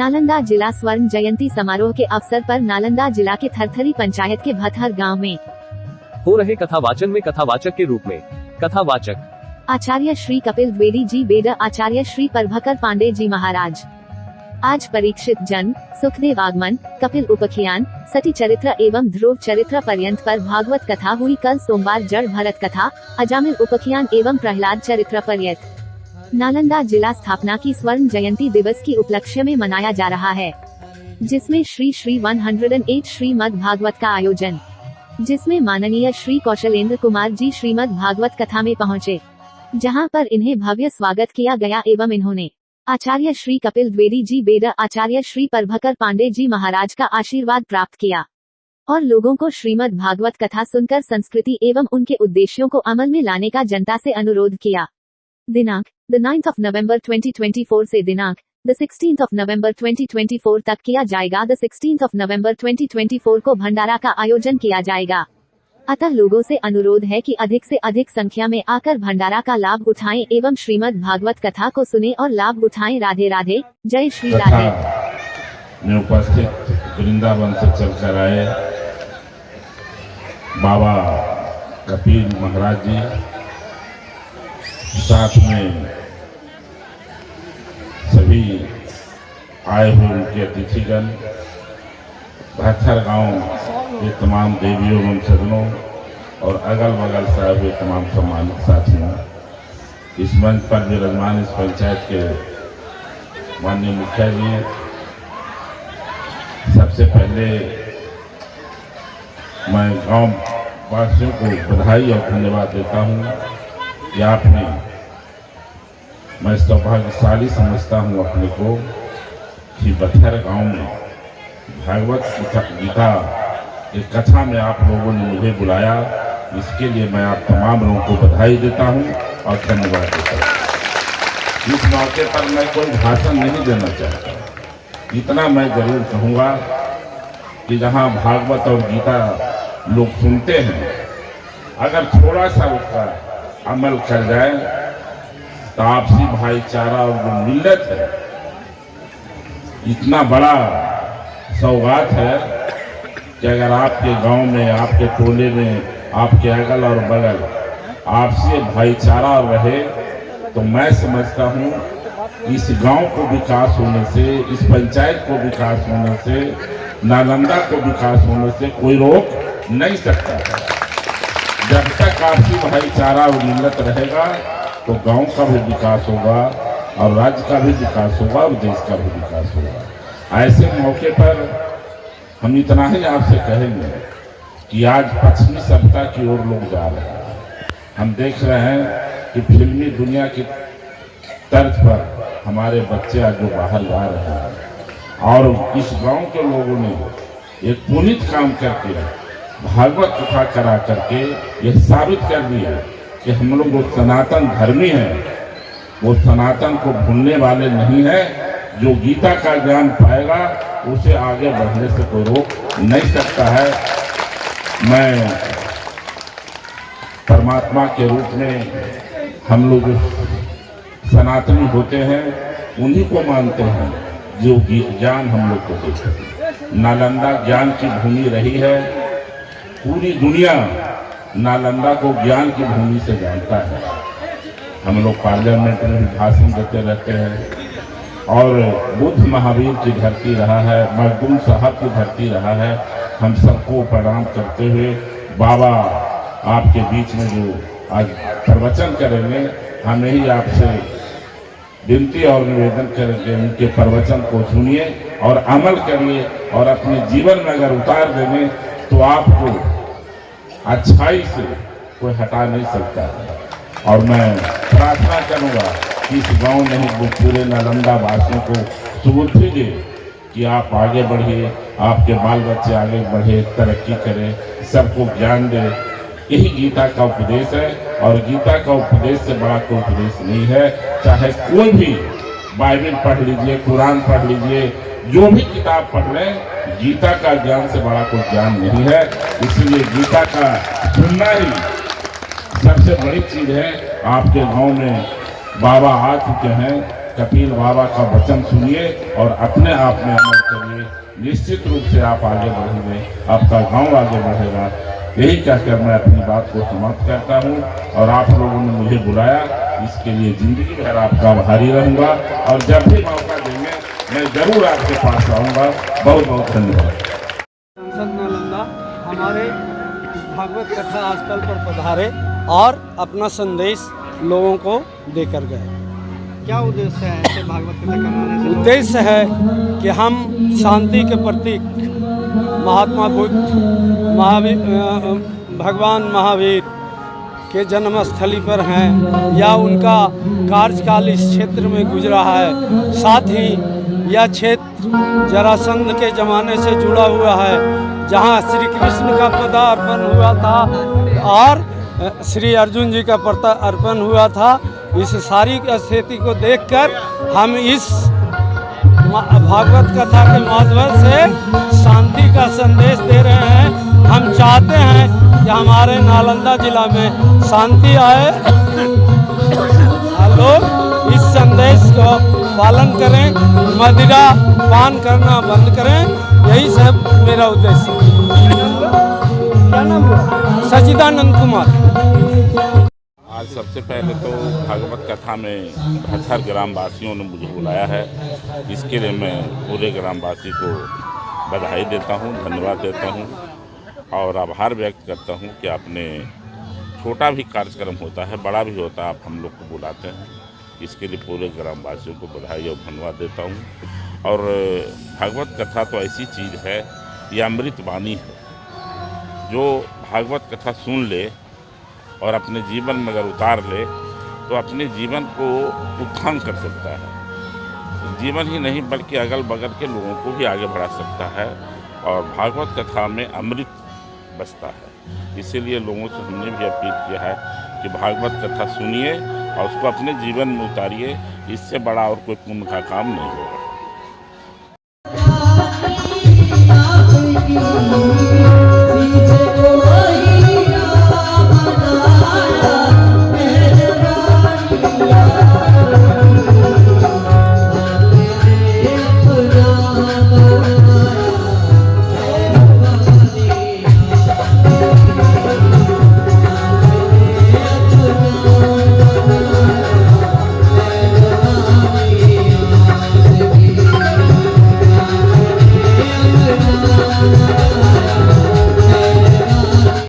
नालंदा जिला स्वर्ण जयंती समारोह के अवसर पर नालंदा जिला के थरथरी पंचायत के भतहर गांव में हो रहे कथावाचन में कथावाचक के रूप में कथावाचक आचार्य श्री कपिल द्विवेदी जी बेडा, आचार्य श्री प्रभाकर पांडे जी महाराज। आज परीक्षित जन्म, सुखदेव आगमन, कपिल उपाख्यान, सती चरित्र एवं ध्रुव चरित्र पर्यंत पर भागवत कथा हुई। कल सोमवार जड़ भरत कथा, अजामिल उपाख्यान एवं प्रहलाद चरित्र पर्यंत। नालंदा जिला स्थापना की स्वर्ण जयंती दिवस की उपलक्ष्य में मनाया जा रहा है, जिसमें श्री 108 श्रीमद् भागवत का आयोजन, जिसमें माननीय श्री कौशलेंद्र कुमार जी श्रीमद् भागवत कथा में पहुंचे, जहां पर इन्हें भव्य स्वागत किया गया एवं इन्होंने आचार्य श्री कपिल द्विवेदी जी बेडा, आचार्य श्री प्रभाकर पांडे जी महाराज का आशीर्वाद प्राप्त किया और लोगों को श्रीमद् भागवत कथा सुनकर संस्कृति एवं उनके उद्देश्यों को अमल में लाने का जनता से अनुरोध किया। दिनांक 9 नवंबर 2024 से दिनांक 16 नवंबर 2024 तक किया जाएगा। 16 नवंबर 2024 को भंडारा का आयोजन किया जाएगा। अतः लोगों से अनुरोध है कि अधिक से अधिक संख्या में आकर भंडारा का लाभ उठाएं एवं श्रीमद् भागवत कथा को सुने और लाभ उठाएं। राधे राधे, जय श्री राधे। में उपस्थित वृंदावन से चलकर आए बाबा कपिल महाराज जी, साथ में सभी आए हुए उनके अतिथिगण, भतहर गांव के तमाम देवियों एवं सज्जनों और अगल बगल से आए हुए तमाम सम्मानित साथियों, इस मंच पर विराजमान इस पंचायत के माननीय मुखिया जी, सबसे पहले मैं गांव वासियों को बधाई और धन्यवाद देता हूं कि आपने, मैं सौभाग्यशाली समझता हूं अपने को कि भतहर गांव में भागवत गीता की कथा में आप लोगों ने मुझे बुलाया। इसके लिए मैं आप तमाम लोगों को बधाई देता हूं और धन्यवाद देता हूं। इस मौके पर मैं कोई भाषण नहीं देना चाहता, इतना मैं जरूर कहूँगा कि जहाँ भागवत और गीता लोग सुनते हैं, अगर थोड़ा सा उसका अमल कर जाए तो आपसी भाईचारा और जो मिल्लत है, इतना बड़ा सौगात है कि अगर आपके गांव में, आपके टोले में, आपके अगल और बगल आपसी भाईचारा रहे तो मैं समझता हूं इस गांव को विकास होने से, इस पंचायत को विकास होने से, नालंदा को विकास होने से कोई रोक नहीं सकता है। जब तक आपसी भाईचारा और मिल्लत रहेगा तो गांव का भी विकास होगा और राज्य का भी विकास होगा और देश का भी विकास होगा। ऐसे मौके पर हम इतना ही आपसे कहेंगे कि आज पश्चिमी सभ्यता की ओर लोग जा रहे हैं। हम देख रहे हैं कि फिल्मी दुनिया की तर्ज पर हमारे बच्चे आज जो बाहर जा रहे हैं और इस गांव के लोगों ने एक पुनीत काम करके भागवत कथा करा करके यह साबित कर दिया कि हम लोग वो सनातन धर्मी हैं, वो सनातन को भूलने वाले नहीं है। जो गीता का ज्ञान पाएगा उसे आगे बढ़ने से कोई रोक नहीं सकता है। मैं परमात्मा के रूप में, हम लोग जो सनातनी होते हैं उन्हीं को मानते हैं जो ज्ञान हम लोग को देते हैं। नालंदा ज्ञान की भूमि रही है, पूरी दुनिया नालंदा को ज्ञान की भूमि से जानता है। हम लोग पार्लियामेंट में भाषण देते रहते हैं और बुद्ध महावीर की धरती रहा है, मखदूम साहब की धरती रहा है। हम सबको प्रणाम करते हुए बाबा आपके बीच में जो आज प्रवचन करेंगे, हमें ही आपसे विनती और निवेदन करेंगे उनके प्रवचन को सुनिए और अमल करिए और अपने जीवन में अगर उतार देंगे तो आपको अच्छाई से कोई हटा नहीं सकता है। और मैं प्रार्थना करूंगा कि इस गांव में ही पूरे नालंदा वासियों को सुबुद्धि दे कि आप आगे बढ़िए, आपके बाल बच्चे आगे बढ़े, तरक्की करें, सबको ज्ञान दे। यही गीता का उपदेश है और गीता का उपदेश से बड़ा कोई उपदेश नहीं है। चाहे कोई भी बाइबल पढ़ लीजिए, कुरान पढ़ लीजिए, जो भी किताब पढ़ लें, गीता का ज्ञान से बड़ा कोई ज्ञान नहीं है। इसलिए गीता का सुनना ही सबसे बड़ी चीज है। आपके गांव में बाबा आ चुके हैं, कपिल बाबा का वचन सुनिए और अपने आप में अमल करिए। निश्चित रूप से आप आगे बढ़ेंगे, आपका गांव आगे बढ़ेगा। यही कहकर मैं अपनी बात को समाप्त करता हूं और आप लोगों ने मुझे बुलाया, इसके लिए जिंदगी भर आपका आभारी रहूंगा और जब भी मौका देंगे मैं जरूर आपके पास आऊंगा। बहुत बहुत धन्यवाद। सांसद नालंदा हमारे भागवत कथा स्थल पर पधारे और अपना संदेश लोगों को देकर गए। क्या उद्देश्य है ऐसे भागवत कथा करवाने से? उद्देश्य है कि हम शांति के प्रतीक महात्मा बुद्ध, भगवान महावीर के जन्मस्थली पर हैं या उनका कार्यकाल इस क्षेत्र में गुजरा है। साथ ही यह क्षेत्र जरासंध के ज़माने से जुड़ा हुआ है, जहाँ श्री कृष्ण का पदार्पण हुआ था और श्री अर्जुन जी का अर्पण हुआ था। इस सारी स्थिति को देखकर हम इस भागवत कथा के माध्यम से शांति का संदेश दे रहे हैं। हम चाहते हैं कि हमारे नालंदा जिला में शांति आए, लोग इस संदेश को पालन करें, मदिरा पान करना बंद करें। यही सब मेरा उद्देश्य है। क्या नाम हुआ? सचिदानंद कुमार। आज सबसे पहले तो भागवत कथा में 72 ग्रामवासियों ने मुझे बुलाया है, इसके लिए मैं पूरे ग्रामवासी को बधाई देता हूं, धन्यवाद देता हूं और आभार व्यक्त करता हूं कि आपने छोटा भी कार्यक्रम होता है, बड़ा भी होता है, आप हम लोग को बुलाते हैं। इसके लिए पूरे ग्रामवासियों को बधाई और धन्यवाद देता हूं। और भागवत कथा तो ऐसी चीज़ है, ये अमृत वाणी है। जो भागवत कथा सुन ले और अपने जीवन में अगर उतार ले तो अपने जीवन को उत्थान कर सकता है। जीवन ही नहीं बल्कि अगल बगल के लोगों को भी आगे बढ़ा सकता है और भागवत कथा में अमृत बसता है। इसीलिए लोगों से हमने भी अपील किया है कि भागवत कथा सुनिए और उसको अपने जीवन में उतारिए। इससे बड़ा और कोई पुण्य का काम नहीं होगा।